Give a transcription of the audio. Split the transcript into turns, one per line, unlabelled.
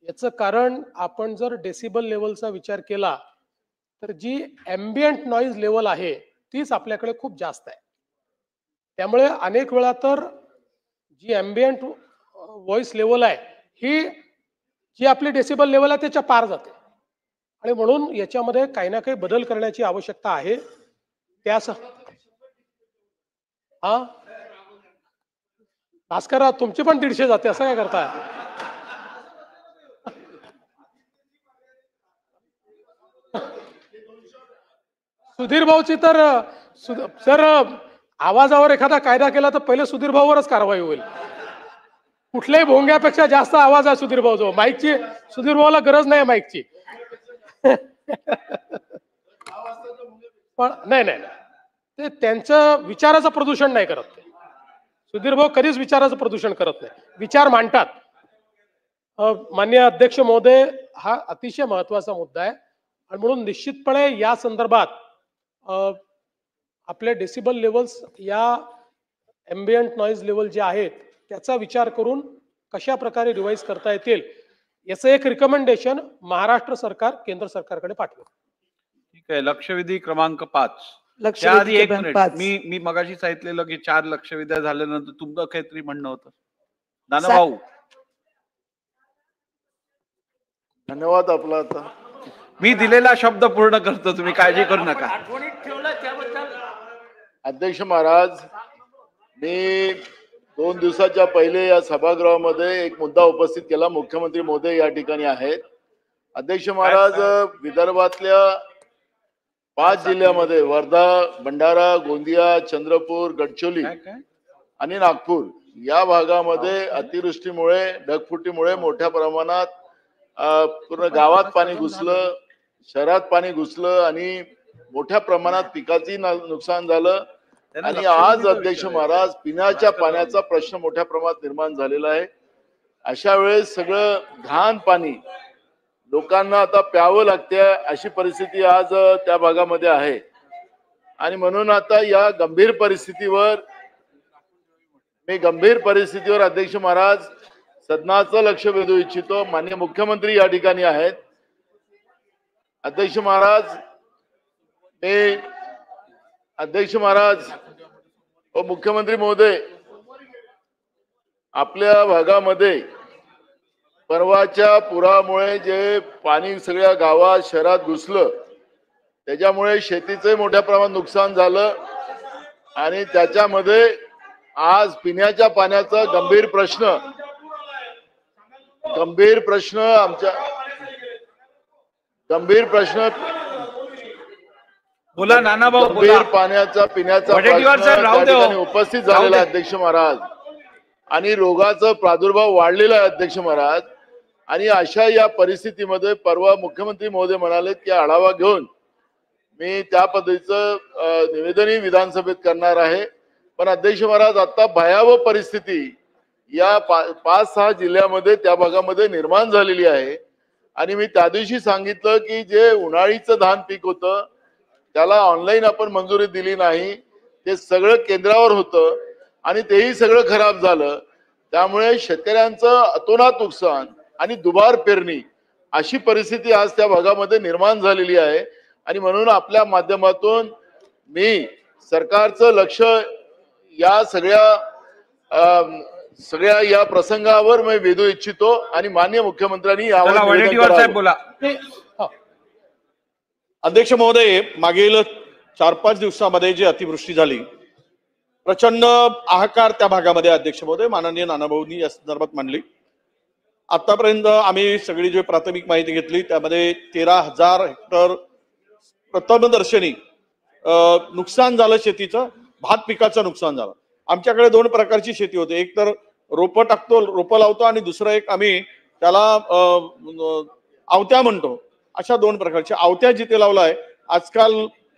याचं कारण आपण जर डेसिबल लेवलचा विचार केला तर जी ॲम्बियंट नॉईज लेवल आहे तीच आपल्याकडे खूप जास्त आहे. त्यामुळे अनेक वेळा तर जी ॲम्बियंट व्हॉइस लेवल आहे ही जी आपली डेसिबल लेवल आहे त्याच्या पार जाते आणि म्हणून याच्यामध्ये काही ना काही बदल करण्याची आवश्यकता आहे. त्यास हा भास्करराव तुमची पण 150 जाते असं काय करताय? सुधीर भाऊची तर सर आवाजावर एखादा कायदा केला तर पहिले सुधीर भाऊवरच कारवाई होईल. कुठल्याही भोंग्यापेक्षा जास्त आवाज आहे सुधीर भाऊ जो माईकची. सुधीर भाऊला गरज नाही माईकची. पण नाही नाही ते त्यांचं विचाराचं प्रदूषण नाही करत ते. सुधीर भाऊ कधीच विचाराचं प्रदूषण करत नाही, विचार मांडतात. माननीय अध्यक्ष महोदय, हा अतिशय महत्वाचा मुद्दा आहे आणि म्हणून निश्चितपणे या संदर्भात आपले डेसिबल लेवल्स या ॲम्बियंट नॉईज लेवल जे आहेत त्याचा विचार करून कशा प्रकारे रिवाईज करता येतील याचं एक रिकमेंडेशन महाराष्ट्र सरकार केंद्र सरकारकडे पाठवेल.
ठीक आहे. लक्षवेधी क्रमांक 5.
लक्षवेधी
एक
क्रमांक
मिनिट.
5.
मी मगाशी सांगितलेलं की 4 लक्षवेध्या झाल्यानंतर तुमचं काहीतरी म्हणणं होतं नाना भाऊ.
धन्यवाद आपला. आता
मी दिलेला शब्द पूर्ण करतो, तुम्ही काळजी करू नका.
अध्यक्ष महाराज, मी 2 दिवसाच्या पहिले या सभागृहामध्ये एक मुद्दा उपस्थित केला. मुख्यमंत्री महोदय या ठिकाणी आहेत. अध्यक्ष महाराज, विदर्भातल्या 5 जिल्ह्यामध्ये वर्धा, भंडारा, गोंदिया, चंद्रपूर, गडचिरोली आणि नागपूर या भागामध्ये अतिवृष्टीमुळे ढगफुटीमुळे मोठ्या प्रमाणात पूर्ण गावात पाणी घुसलं, शहरात पाणी घुसलं आणि मोठ्या प्रमाणात पिकाची नुकसान झालं. आणि आज अध्यक्ष महाराज पिण्याच्या पाण्याचा प्रश्न मोठ्या प्रमाणात निर्माण झालेला आहे. अशा वेळेस सगळं घाण पाणी लोकांना आता प्यावं लागते अशी परिस्थिती आज त्या भागामध्ये आहे. आणि म्हणून आता या गंभीर परिस्थितीवर अध्यक्ष महाराज सदनाचं लक्ष वेधू इच्छितो. माननीय मुख्यमंत्री या ठिकाणी आहेत. अध्यक्ष महाराज मुख्यमंत्री महोदय, आपल्या भागामध्ये परवाच्या पुरामुळे जे पाणी सगळ्या गावात शहरात घुसलं त्याच्यामुळे शेतीचे मोठ्या प्रमाणात नुकसान झालं आणि त्याच्यामध्ये आज पिण्याच्या पाण्याचा गंभीर प्रश्न
बोला नाना भाऊ,
गंभीर पाण्याचा पिण्याचा प्रश्न उपस्थित झालेला अध्यक्ष महाराज आणि रोगाचा प्रादुर्भाव वाढलेला आहे अध्यक्ष महाराज. आणि अशा या परिस्थितीमध्ये परवा मुख्यमंत्री महोदय म्हणाले की आढावा घेऊन मी त्या पद्धतीचं निवेदनही विधानसभेत करणार आहे. पण अध्यक्ष महाराज, आता भयावह परिस्थिती या 5-6 जिल्ह्यामध्ये त्या भागामध्ये निर्माण झालेली आहे. आणि मी त्या दिवशी सांगितलं की जे उन्हाळीचं धान पीक होतं त्याला ऑनलाईन आपण मंजुरी दिली नाही, ते सगळं केंद्रावर होतं आणि तेही सगळं खराब झालं. त्यामुळे शेतकऱ्यांचं अतोनात नुकसान आणि दुबार पेरणी अशी परिस्थिती आज त्या भागामध्ये निर्माण झालेली आहे. आणि म्हणून आपल्या माध्यमातून मी सरकारचं लक्ष या सगळ्या या प्रसंगावर मी वेधू इच्छितो आणि माननीय मुख्यमंत्र्यांनी यावर
बोला.
अध्यक्ष महोदय, मागील 4-5 दिवसामध्ये जी अतिवृष्टी झाली, प्रचंड हाहाकार त्या भागामध्ये अध्यक्ष महोदय माननीय नानाभाऊंनी या संदर्भात मांडली. आतापर्यंत आम्ही सगळी जी प्राथमिक माहिती घेतली त्यामध्ये 13,000 हेक्टर प्रथमदर्शनी नुकसान झालं. शेतीचं भात पिकाचं नुकसान झालं. आमच्याकडे 2 प्रकारची शेती होते. एक तर रोपं लावतो आणि दुसरं एक आम्ही त्याला आवत्या म्हणतो. अशा 2 प्रकारच्या आवत्या जिथे लावलाय आजकाल